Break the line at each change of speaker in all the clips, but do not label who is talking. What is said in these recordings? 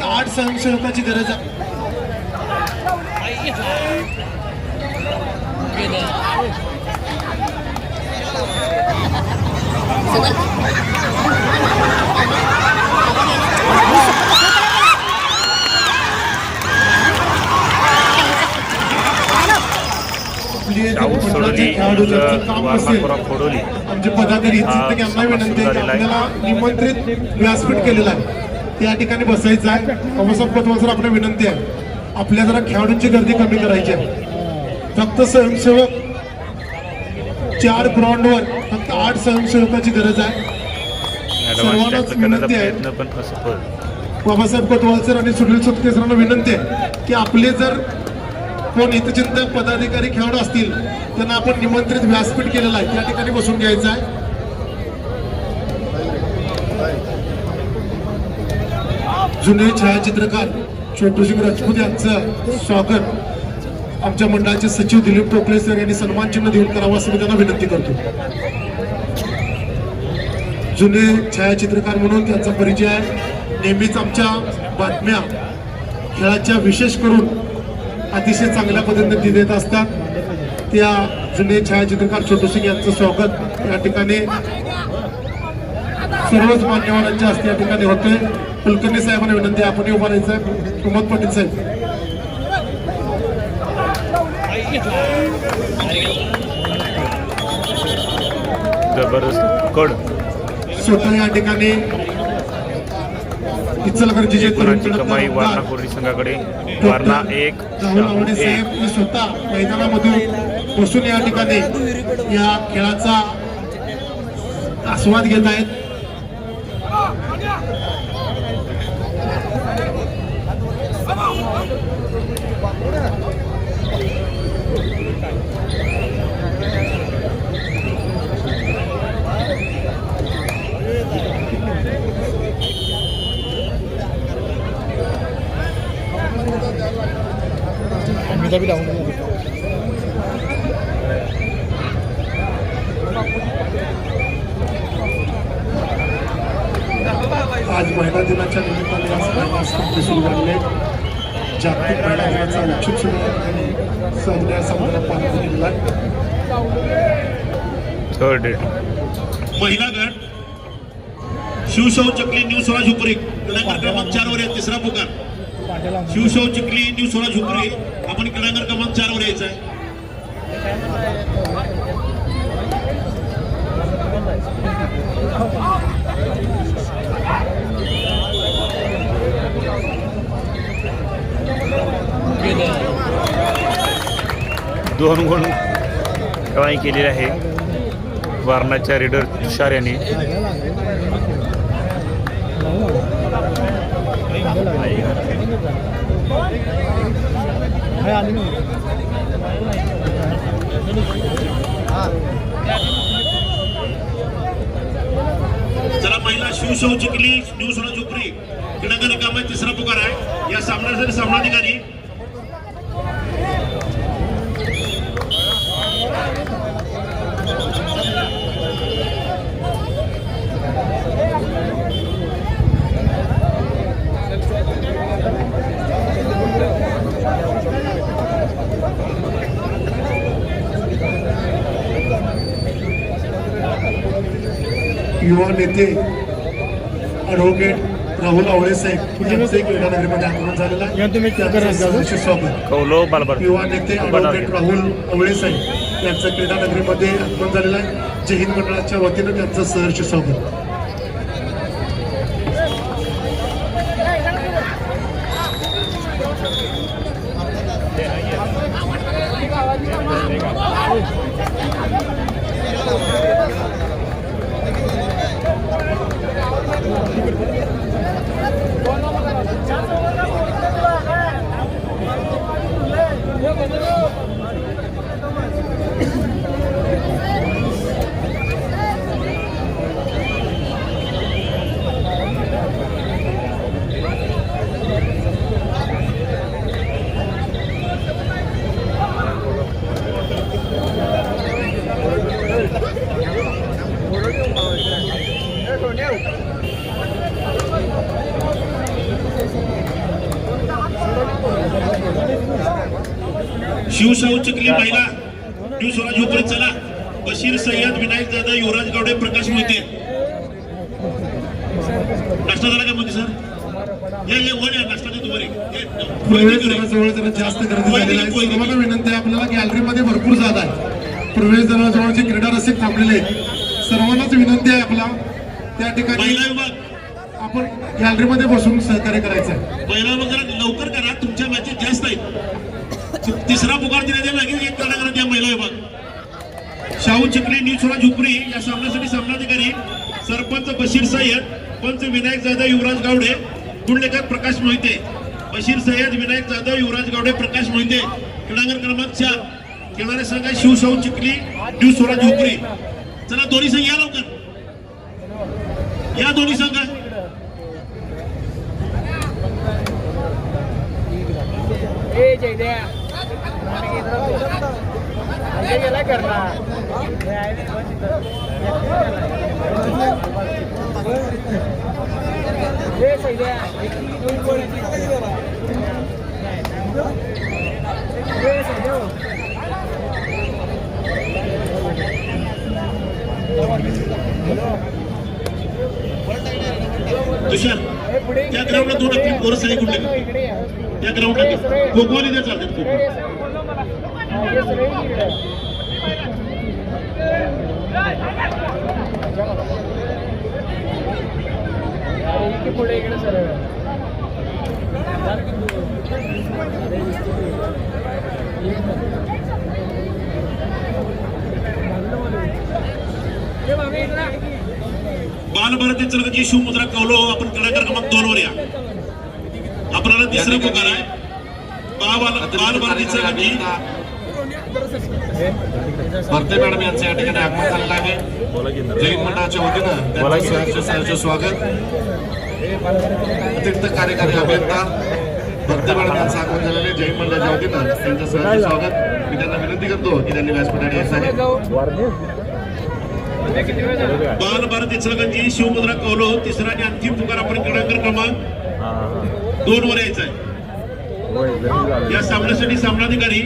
8 स्वयंसेवकाची गरज आहे. आमचे पदाधिकारी यांना विनंती आहे की आपल्याला निमंत्रित व्यासपीठ केलेलं आहे त्या ठिकाणी बसायचं आहे. बाबासाहेब कोतवाल सर आपल्याला विनंती आहे आपल्या जरा खेळाडूंची गर्दी कमी करायची आहे. फक्त स्वयंसेवक 4 ग्राउंडवर फक्त 8 स्वयंसेवकाची गरज आहे. सर्वांनाच विनंती आहे बाबासाहेब कोतवाल सर आणि सुनील सोपटे सरांना विनंती आहे की आपले जर कोण हितचिंतक पदाधिकारी खेळाडू असतील त्यांना आपण निमंत्रित व्यासपीठ केलेलं आहे त्या ठिकाणी बसून घ्यायचं आहे. जुने छायाचित्रकार छोटूसिंग राजपूत यांचं स्वागत आमच्या मंडळाचे सचिव दिलीप टोकले सर यांनी सन्मान चिन्ह देऊन करावं असं मी त्यांना विनंती करतो. जुने छायाचित्रकार म्हणून त्यांचा परिचय आहे. नेहमीच आमच्या बातम्या खेळाच्या विशेष करून अतिशय चांगल्या पद्धतीने देत असतात. त्या जुने छायाचित्रकार छोटूसिंग यांचं स्वागत या ठिकाणी सर्वच मान्यवरांच्या हस्ते या ठिकाणी होते. कुलकर्णी साहेबांना विनंती आपणही उभा राहायचं आहे. प्रमोद पाटील साहेब
जबरदस्त कड
स्वतः या ठिकाणी इचलकरंजीचे
कमाई वारणा कोरडी संघाकडे. वारणा 1
साहेब स्वतः मैदानामधून बसून या ठिकाणी या खेळाचा आस्वाद घेत आहेत. आज महिला दिनाच्या निमित्ताने सुरू झालेले जागतिक महिला दिनाचा औचित्य साजऱ्या समारंभ पार पडलेला आहे.
महिला गट शिवशाहू चकली न्यू 16 झुपरी क्रमांक 4 वर आहे. तिसरा पुकार शिवशाहू चकली न्यू 16 झुपरी आपण क्रमांक 4 वर यायचं आहे.
दोन गुण कमाई केलेली आहे वारणाच्या रेडर तुषार यांनी.
चला महिला शिवशाहू चकली न्यू 16 झुपरी क्रमांक रिकामा तिसरा पुकार आहे. या सामन्यासाठी सामनाधिकारी
युवा नेते ॲडव्होकेट राहुल आवळे साहेब यांचे क्रीडानगरीमध्ये आगमन झालेलं आहे. स्वागत. युवा नेते ॲडव्होकेट राहुल आवळे साहेब यांचं क्रीडानगरीमध्ये आगमन झालेलं आहे. जय हिंद मंडळाच्या वतीनं त्यांचं सहर्ष स्वागत.
शिवशाहू चिखली महिला न्यू स्वराज हुपरी चला. बशीर सय्यद, विनायक दादा, युवराज गावडे, प्रकाश मोहिते. नाश्ता झाला का मोदी सर? ये वर या, नाश्ता देतो बरे.
प्रवेशद्वाराजवळ जरा जास्त गर्दी झालेली आहे. सर्वांना विनंती आहे, आपल्याला गॅलरीमध्ये भरपूर जागा आहे. प्रवेशद्वाराजवळचे क्रीडा रसिक थांबलेले आहेत. सर्वांनाच विनंती आहे आपला त्या ठिकाणी
महिला विभाग
आपण गॅलरीमध्ये बसून सहकार्य करायचं आहे.
महिला विभाग जरा लवकर करा, तुमच्या मॅचेस जास्त आहेत. तिसरा पुकार देण्यात लागेल, एक करण्याकरता द्या महिला विभाग. शाहू चिखली न्यू स्वराज हुपरी या सामन्यासाठी सामनाधिकारी सरपंच बशीर सय्यद, पंच विनायक जाधव, युवराज गावडे, गुणलेखक प्रकाश मोहिते. बशीर सय्यद, विनायक जाधव, युवराज गावडे, प्रकाश मोहिते. क्रीडांगण क्रमांक 4. खेळणारे संघ आहे शिवशाहू चिखली न्यू स्वराज हुपरी. चला दोन्ही संघ या लवकर, या दोन्ही संघ. तुषार त्या ग्राउंडला दोन आपली पोरं सगळी कुठले त्या ग्राउंडला कोकवाली द्या चालतात.
पुढे इकडे सर
बालभारती चलगची शिवमुद्रा कौलो. आपण क्रीडांगण क्रमांक 2 वर या. आपल्याला तिसरा पुकार आहे बालभारती चलगची.
भरते मॅडम यांचं या ठिकाणी आगमन झालेलं आहे. जैन मंडळाच्या वतीनं त्यांचं सहर्ष स्वागत. अतिरिक्त कार्यकारी अभियंता भरते मॅडम यांचं आगमन झालेलं आहे. जैन मंडळाच्या वतीनं त्यांचं सहर्ष स्वागत. मी त्यांना विनंती करतो की त्यांनी व्यासपीठावर यायचं आहे.
बालभारती चलगची शिवमुद्रा कौलो. तिसरा आणि अंतिम पुकार आपण क्रीडांगण क्रमांक 2 वर यायचा आहे. या सामन्यासाठी सामनाधिकारी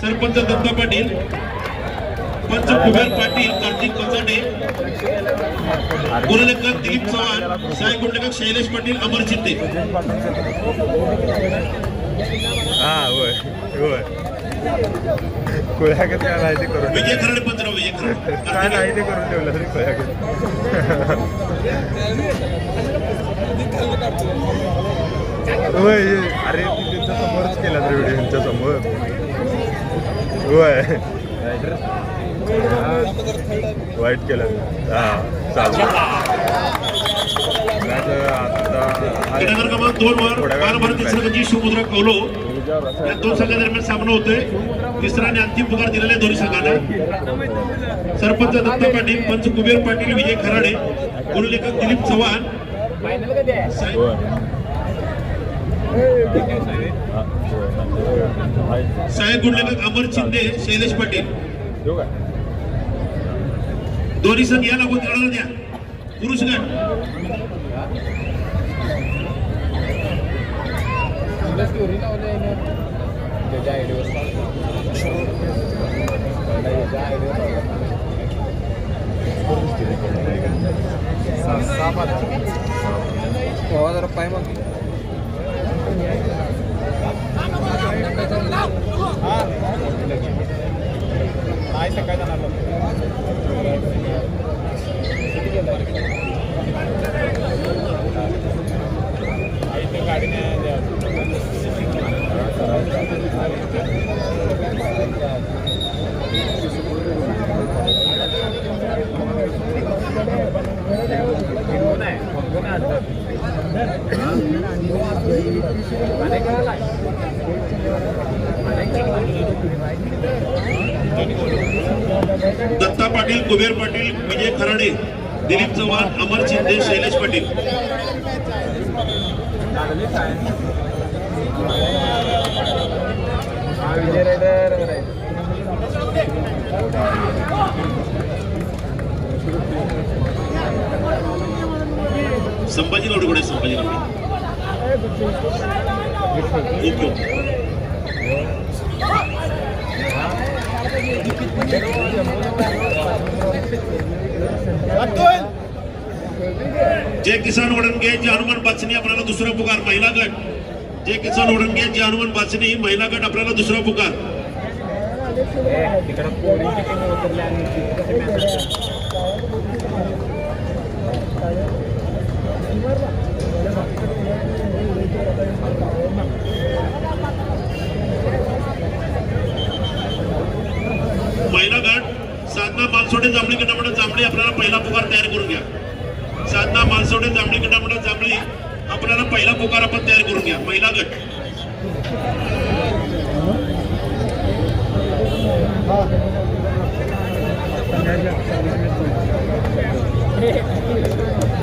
सरपंच दत्ता पाटील, पंच कुबेर पाटील, कार्तिक कंचाटे, गुणलेखक दिलीप चव्हाण, सहाय्यक गुणलेखक शैलेश पाटील, अमर चित्ते. विजय खराडे पंचराव, विजय खराडे
करून ठेवलं अरे त्यांच्या समोरच केला तर व्हिडिओ त्यांच्या समोर. वाईट केलं.
क्रीडांगण क्रमांक 2 वर बालभारती चलगची शिवमुद्रा कौलो या दोन संघादरम्यान सामना होतोय. तिसरा आणि अंतिम पुकार दिलेला दोन्ही संघांना. सरपंच दत्ता पाटील, पंच कुबेर पाटील, विजय खराडे, गुणलेखक दिलीप चव्हाण, सहाय्यक गुणलेखक अमर शिंदे, शैलेश पाटील. दोन्ही संघ या लागून खेळायला द्या. पुरुष गट
जरा पाय मग काय जाणार गाडीने
दत्ता पाटील, कुबेर पाटील, विजय खराडे, दिलीप चव्हाण, अमर शिंदे, शैलेश पाटील.
विजय रायडर
संभाजी लावडे, संभाजी लावडे. ओके. जय किसान वडणगे जे हनुमान बाचणी आपल्याला दुसरा पुकार महिला गट. जय किसान वडणगे जे हनुमान बाचणी महिला गट आपल्याला दुसरा पुकार.
तिकडं पोळीची टीम उतरली आणि कसे मॅच
महिला गट साधना मालसोडे जांभळी गटामंडळ जांभळी आपल्याला पहिला पुकार तयार करून घ्या. साधना मालसोडे जांभळी गटामंडळ जांभळी आपल्याला पहिला पुकार आपण तयार करून घ्या. महिला गट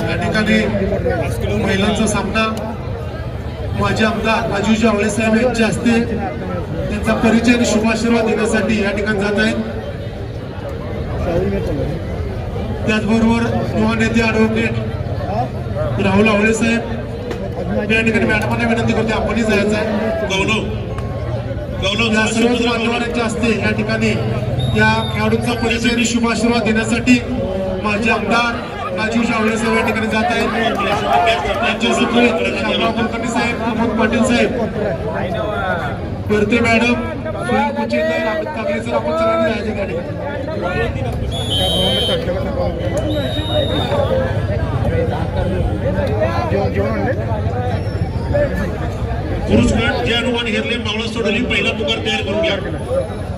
या ठिकाणी महिलांचा सामना माजी आमदार राजूजी आवळे साहेब यांच्या हस्ते त्यांचा परिचय आणि शुभाशीर्वाद देण्यासाठी या ठिकाणी जात आहेत. त्याचबरोबर युवा नेते ॲडव्होकेट राहुल आवळे साहेब या ठिकाणी मॅडमांना विनंती करते आपणही जायचं आहे. या सर्वच मान्यवरांच्या हस्ते या ठिकाणी या खेळाडूंचा परिचय आणि शुभाशीर्वाद देण्यासाठी माजी आमदार राजू आवळे साहेब या ठिकाणी जात आहेत. त्यांच्या सुप्रे शामराव कुलकर्णी साहेब, प्रमोद पाटील साहेब, परते मॅडम, सुनील कुचिंदर, अमित काकडे सर, आपण सगळ्यांनी जायचं त्या ठिकाणी.
पुरुष गट जे हनुमान हेरले मावळा सोडली पहिला पुकार तयार करून घ्या.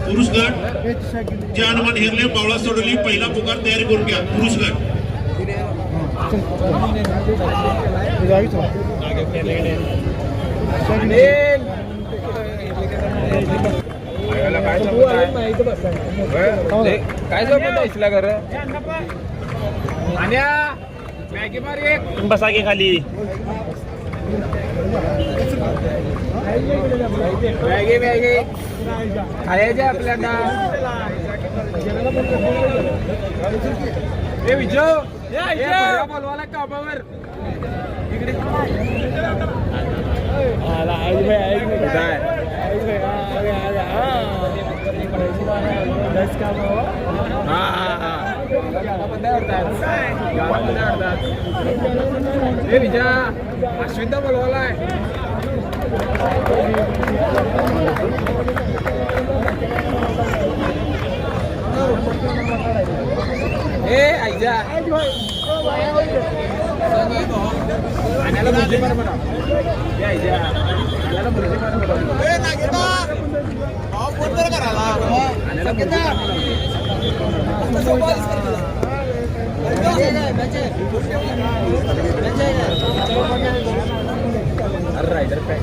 पुरुष गट जे हनुमान हेरले मावळा सोडली पहिला पुकार तयार करून घ्या. पुरुष गट
काय झोपत इसला घर आणि मॅगी मार एक
बसा की खाली.
मॅगी मॅगी खायचे आपल्याला. ए विजय बोलवाला कामावर इकडे ए विजय अश्विनदा बोलवालाय. ए आयजा आण्याला बुद्धी मार म्हणा. ए आयजा आण्याला बुद्धी मार म्हणा. ए नागिता भाव फोन तर करायला आण्याला बुद्धी मार अरे रायडर काय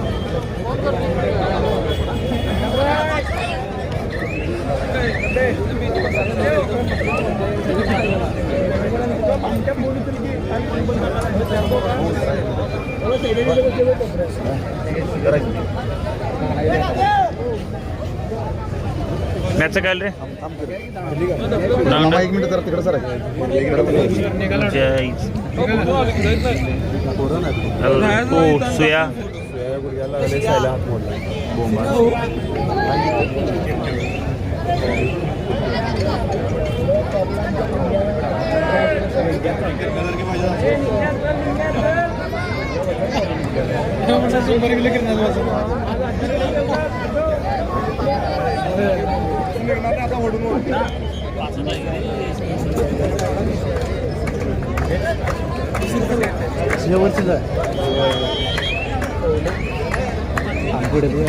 मॅच काय रे.
एक मिनिट जरा तिकडे सर
सुया
हात मोडला.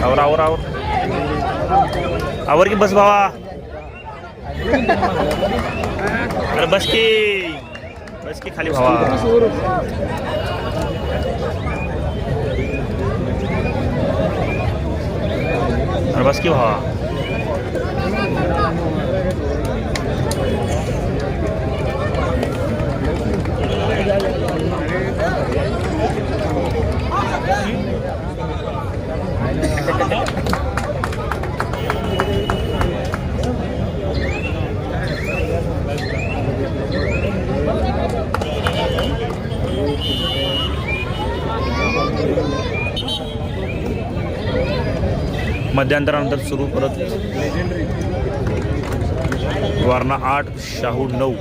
आवर आवर आवर आवर की बस भावा. अरे बस की खाली भावा. अरे बस की भावा. मध्यंतरानंतर सुरू परत वारणा 8 शाहू 9.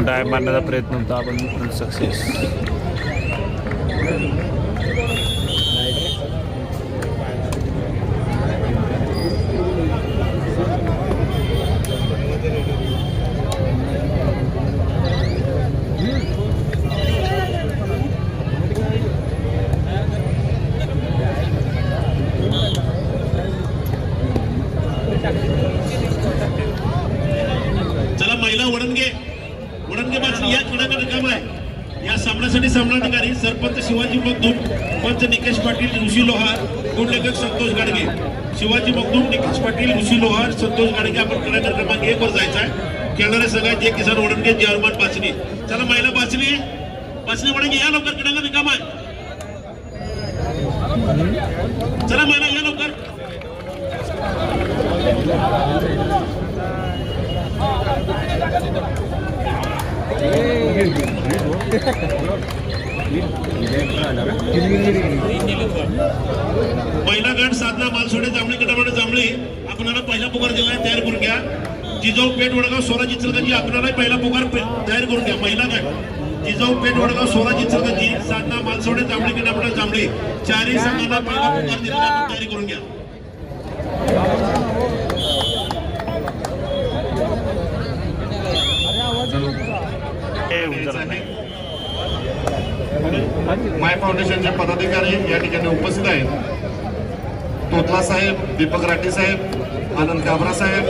डाय मारण्याचा प्रयत्न होता पण सक्सेस.
चला महिला वडणगे बाजू या कडे रिकाम आहे. या सामन्यासाठी सामनाधिकारी सरपंच शिवाजी मगदूम, पंच निकेश पाटील, ऋषी लोहार, गुणलेखक संतोष गाडगे. शिवाजी मगदूम, निकेश पाटील, ऋषी लोहार, संतोष गाडगे. आपण कडे क्रमांक 1 वर जायचं आहे. खेळणारे सगळे जे किसान वडणगे, जयरमान बाचणी. चला महिला बाचणी वडणगे या लवकर, कडे रिकाम आहे. चला महिला या लवकर. पहिला गट साधना मालसोडे जांभळी गटामध्ये जांभळी आपल्याला पहिला पुकार दिला तयार करून घ्या. जिजाऊ पेठ वडगाव स्वराज इचलकरंजी आपल्याला पहिला पुकार तयार करून घ्या. महिला गट जिजाऊ पेठ वडगाव स्वराज इचलकरंजी साधना मालसोडे जांभळी गटामध्ये जांभळी चारही संघांना पहिला पुकार दिला तयारी करून घ्या.
माय फाउंडेशनचे पदाधिकारी या ठिकाणी उपस्थित आहेत. तोतला साहेब, दीपक राठी साहेब, आनंद काबरा साहेब,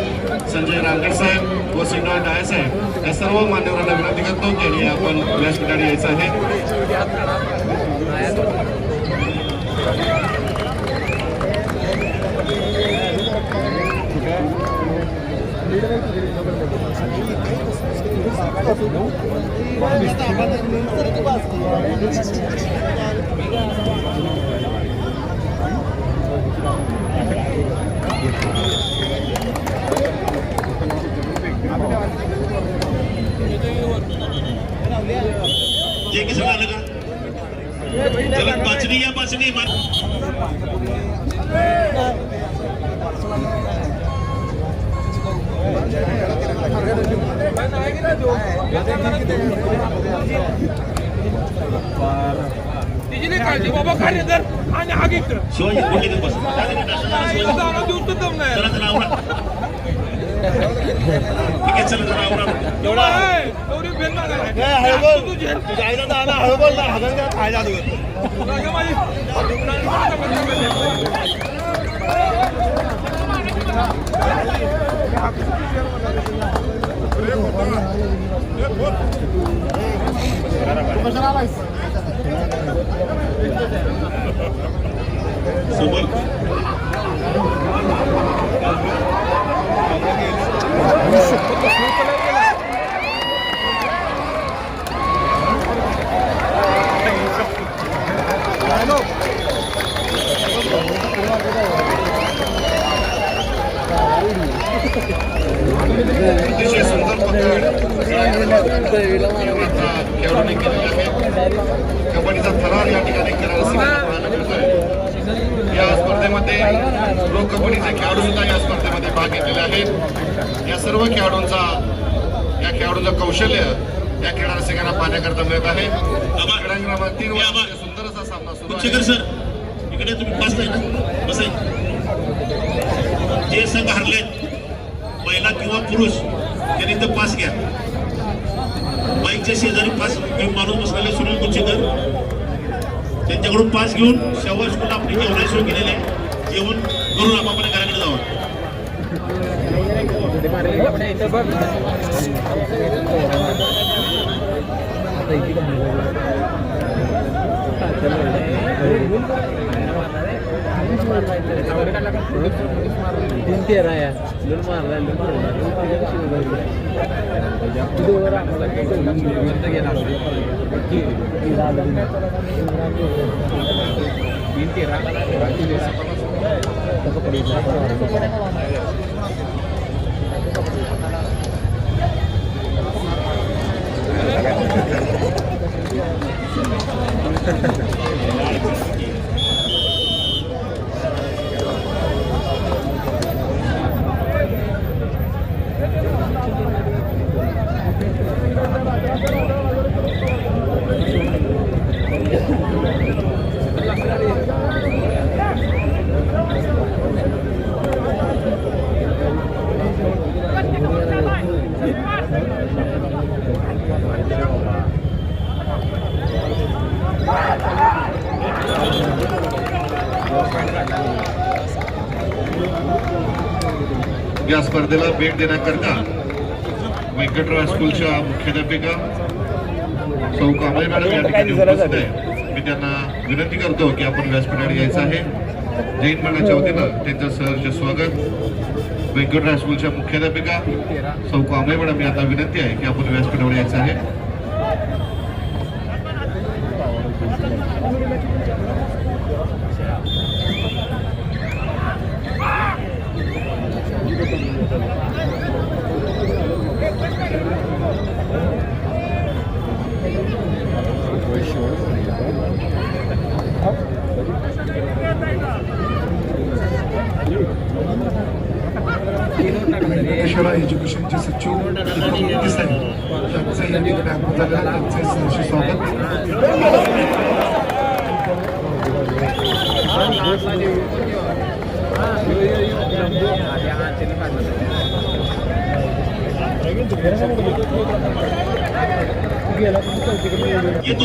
संजय रांगड साहेब व सिंधू डाये साहेब या सर्व मान्यवरांना विनंती करतो की आपण व्यासपीठावर यायचं आहे.
जे किसान आलं का चला बाचणी या बाचणी
तिची काळजी बाबा कार्य कर आणि आगे कर.
शिवाजी कोणते बस चला जरा आवरा.
अतिशय सुंदर खेळाडूंनी केलेले आहे. कबड्डीचा थरार या ठिकाणी या स्पर्धेमध्ये प्रो कबड्डीचे खेळाडू सुद्धा या स्पर्धेमध्ये भाग घेतलेले आहेत. या सर्व खेळाडूंचं कौशल्य या खेळाडू सगळ्यांना पाहण्याकरता मिळत आहे. क्रमांक 3 वर सुंदर असा सामना सुरू आहे.
सर इकडे तुम्ही बसताय ना बसाय. जे संघ हरले महिला किंवा पुरुष त्यांनी तर पास घ्या. बाईकच्या शेजारी पास माणूस बसलेले सुनील कुचेकर त्यांच्याकडून पास घेऊन शेवट स्कूल आपली जेवणाची सोय केलेली आहे. जेवण करून आपापल्या घराकडे जावं.
या स्पर्धेला भेट देण्याकरता व्यंकटराव स्कूलच्या मुख्याध्यापिका सौ कांबळे मॅडम या ठिकाणी उपस्थित आहे. मी त्यांना विनंती करतो की आपण व्यासपीठावर यायचं आहे. जैन मंडळाच्या वतीनं त्यांचं सहर्ष स्वागत. व्यंकटराव स्कूलच्या मुख्याध्यापिका सौ कांबळे मॅडम यांना विनंती आहे की आपण व्यासपीठावर यायचं आहे.
एज्युकेशनचे सचिव यांचं या ठिकाणी आगमन झालेलं आहे. त्यांचे सहर्ष स्वागत.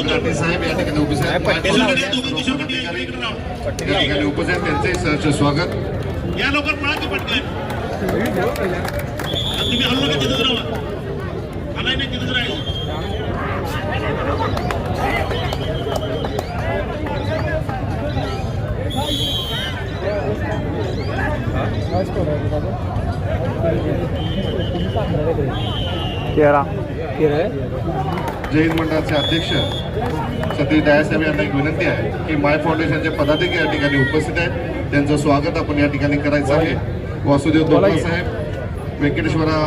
पाटील साहेब या ठिकाणी उपस्थित आहेत. या ठिकाणी उपस्थित आहेत. त्यांचे सहर्ष स्वागत.
या लवकर पळा की पटकन. तुम्ही हल्ला का तिथंच राहा. हलाय नाही तिथंच राहील.
जैन मंडळाचे अध्यक्ष सतीश डायसाहेब यांना एक विनंती आहे की माय फाउंडेशनचे पदाधिकारी या ठिकाणी उपस्थित आहेत. त्यांचं स्वागत आपण या ठिकाणी करायचं आहे. वासुदेव दोपला साहेब, व्यंकटेश्वरा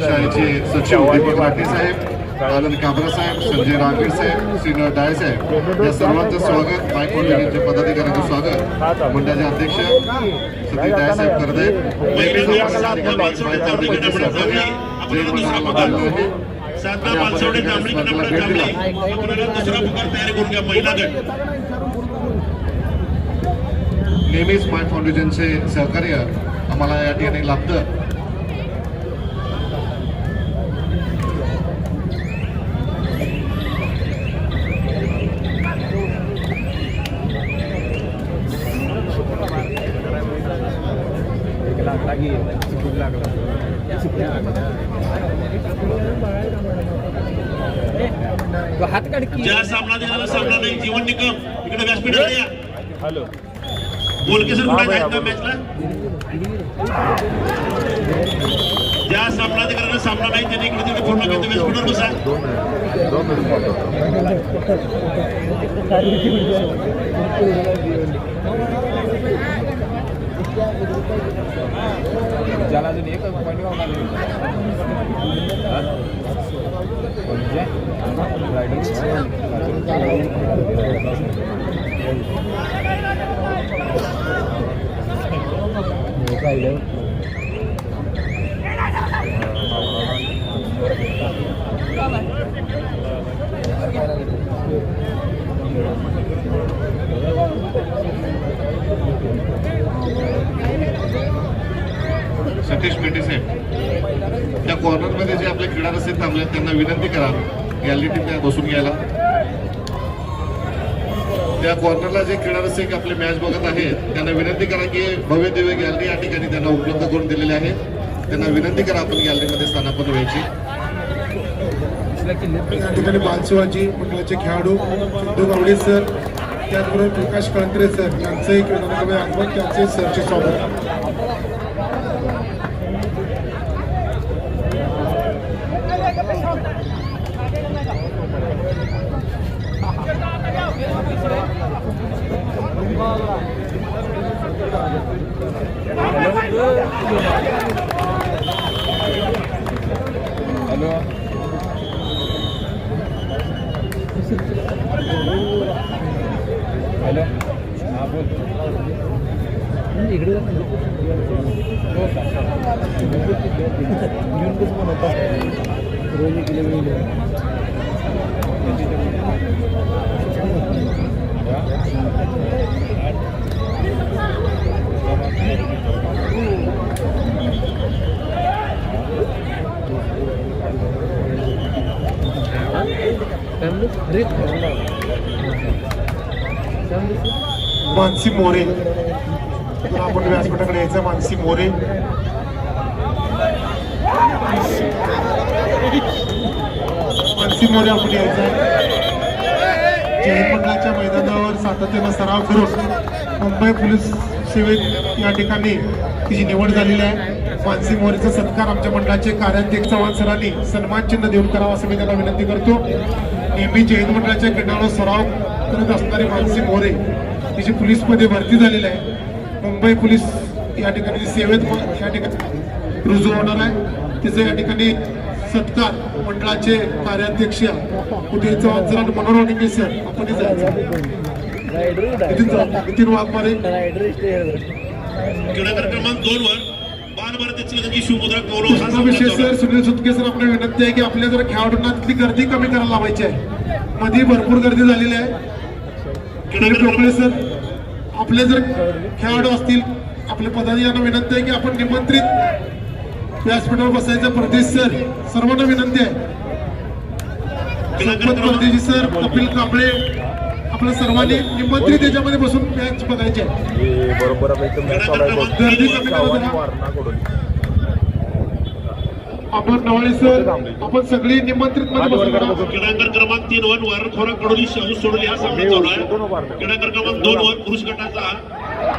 शाळेचे सचिव दीपक राठी साहेब, आनंद काबरा साहेब, संजय रांगीर साहेब, श्रीनाथ डाय साहेब या सर्वांचं स्वागत. माय फाउंडेशनचे पदाधिकाऱ्यांचं स्वागत मंडळाचे अध्यक्ष सतीश डायसाहेब करत आहेत.
साधना पालसवडे जांभळी कडपडा जांभळी आपल्याला दुसरा पुकार तयार करून घ्या. महिला गट
नेहमीच माय फाउंडेशनचे सहकार्य आम्हाला या ठिकाणी लाभतं.
ज्या सामना दिला सामना नाही. जीवन निकम इकडे व्यासपीठावर या. हॅलो बोलके सर कुठे आहेत का मॅचला. ज्या सामना दिला सामना नाही त्यांनी इकडे तिकडे पूर्ण करतो. व्यासपीठावर बसा.
ज्याला अजून एक पॉईंट
सतीश पेटे साहेब त्या कॉर्नरमध्ये जे आपले क्रीडा रसिक थांबले त्यांना विनंती करा गॅलरीत बसून घ्यायला. त्या कॉर्नरला जे क्रीडा रसिक आपले मॅच बघत आहेत त्यांना विनंती करा की भव्य दिव्य गॅलरी या ठिकाणी त्यांना उपलब्ध करून दिलेली आहे. त्यांना विनंती करा आपण गॅलरीमध्ये स्थानापन्न व्हायची.
या ठिकाणी बालशिवाजी मंडळाचे खेळाडू सिद्धू गावडे सर, त्याचबरोबर प्रकाश कळंत्रे सर यांचंही क्रीडामध्ये आगमन, त्यांचे सरचे स्वागत.
हॅलो हॅलो हां बोल इकडे हो का घेऊन कसं बनवता रोज एक किलो
मानसी मोरे, तर आपण व्यासपीठाकडे यायचं. मानसी मोरे आपण यायचं. जैन मंडळाच्या मैदानावर सातत्यानं सराव करून मुंबई पोलीस सेवेत या ठिकाणी तिची निवड झालेली आहे. मानसी मोरेचा सत्कार आमच्या मंडळाचे कार्याध्यक्ष चव्हाण सरांनी सन्मान चिन्ह देऊन करावा असं मी त्यांना विनंती करतो. नेहमी जैन मंडळाच्या क्रीडावर सराव करत असणारी मानसी मोरे तिची पोलीसमध्ये भरती झालेली आहे. मुंबई पोलीस या ठिकाणी सेवेत या ठिकाणी रुजू होणार आहे. तिचं या ठिकाणी सत्कार मंडळाचे कार्याध्यक्ष कुठे चव्हाण सर मनोरंजन सर आपण नितीन वाघमारे
क्रीडागर क्रमांक 2 वर बालभारतीची शिवमुद्रा गौरव हा
विशेष सर सुनील सुतके सर आपल्याला विनंती आहे की आपल्या जर खेळाडूंना तिथली गर्दी कमी करायला लावायची आहे. मध्ये भरपूर गर्दी झालेली आहे. टोपळे सर आपले जर खेळाडू असतील आपल्या पदाधिकाऱ्यांना विनंती आहे की आपण निमंत्रित व्यासपीठावर बसायचं. प्रदेश सर सर्वांना विनंती आहे. संपत परदेशी सर, कपिल कांबळे आपल्या सर्वांनी निमंत्रित याच्यामध्ये बसून मॅच बघायचे आहे.
बरोबर
गर्दी कमी करा. आपण नवाळे सर आपण सगळी निमंत्रित मध्ये बसू.
क्रीडांगण क्रमांक 3 वर वारखोरा कडोली शाहू सोडली हा सामना चालू आहे. क्रीडांगण क्रमांक 2 वर पुरुष गटाचा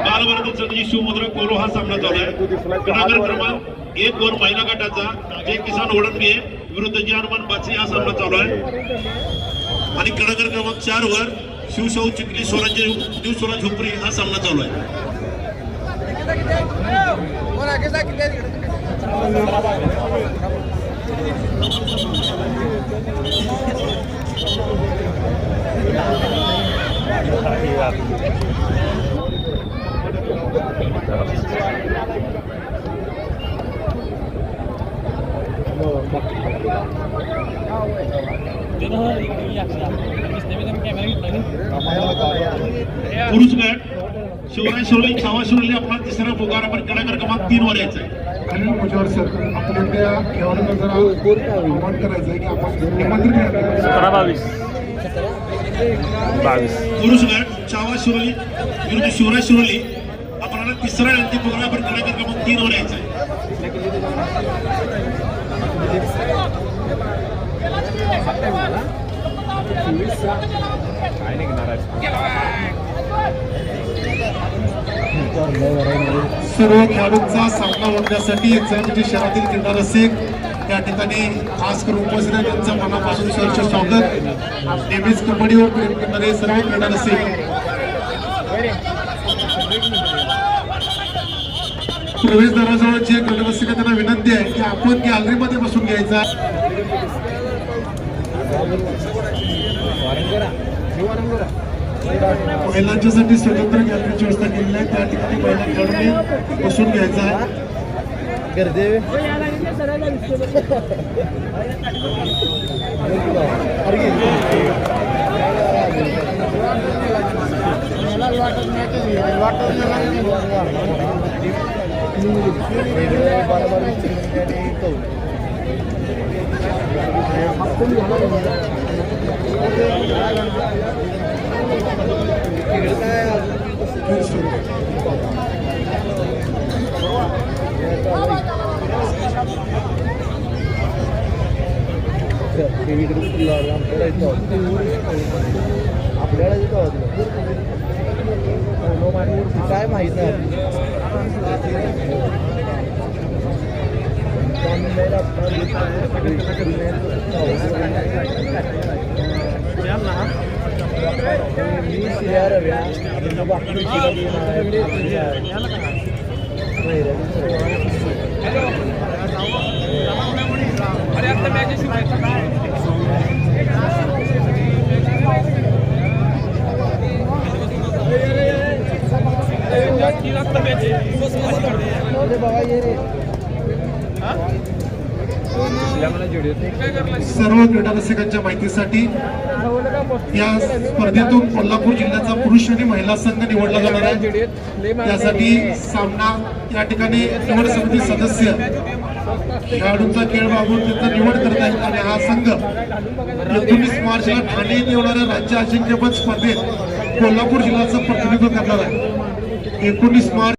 बालभारतीचा शिवमुद्रा गौरव हा सामना चालू आहे. क्रीडांगण क्रमांक 1 वर महिला गटाचा जय किसान ओढणगे विरुद्ध जय हनुमान बाची हा सामना चालू आहे. आणि क्रीडांगण क्रमांक 4 वर शिवशाहू चिखली स्वराज झोपरी हा सामना चालू आहे. पुरुष गट शिवराय शिवली छावा शिवली आपला तिसरा पुकार आपण क्रीडांगण क्रमांक 3 वर यायचा आहे.
खालील मुजावर सर आपल्या खेळाडूंना जरा आव्हान करायचं आहे की आपण निमंत्रित
22
पुरुष गट छावा शिवली विरुद्ध शिवराय शिवली आपल्याला तिसरा अंतिम पुकार आपण क्रीडांगण क्रमांक 3 वर यायचा आहे.
काय निघणार आहे
सर्व खेळाडूंचा सामना होण्यासाठी जंगी शहरातील क्रीडा रसिक या ठिकाणी खास करून उपस्थित आहेत. त्यांचं मनापासून सहर्ष स्वागत. नेहमीच कबड्डीवर प्रेम करणारे सर्व क्रीडा रसिक प्रवेशद्वाराजवळ जे क्रीडा रसिक त्यांना विनंती आहे की आपण गॅलरीमध्ये बसून घ्यायचा. महिलांच्यासाठी स्वतंत्र गॅलरीची व्यवस्था केलेली आहे. त्या ठिकाणी महिला खेळाडूंनी बसून घ्यायचा आहे.
आपल्याला काय माहित नाही.
अरे आता मॅच
सर्व क्रीडा रसिकांच्या माहितीसाठी या स्पर्धेतून कोल्हापूर जिल्ह्याचा पुरुष आणि महिला संघ निवडला जाणार आहे. त्यासाठी सामना या ठिकाणी निवड समिती सदस्य खेळाडूंचा खेळ बाबून त्यांचा निवड करत आहेत आणि हा संघ 19 मार्चला ठाणे येथे होणाऱ्या राज्य अजिंक्यपद स्पर्धेत कोल्हापूर जिल्ह्याचं प्रतिनिधित्व करणार आहे. 19 मार्च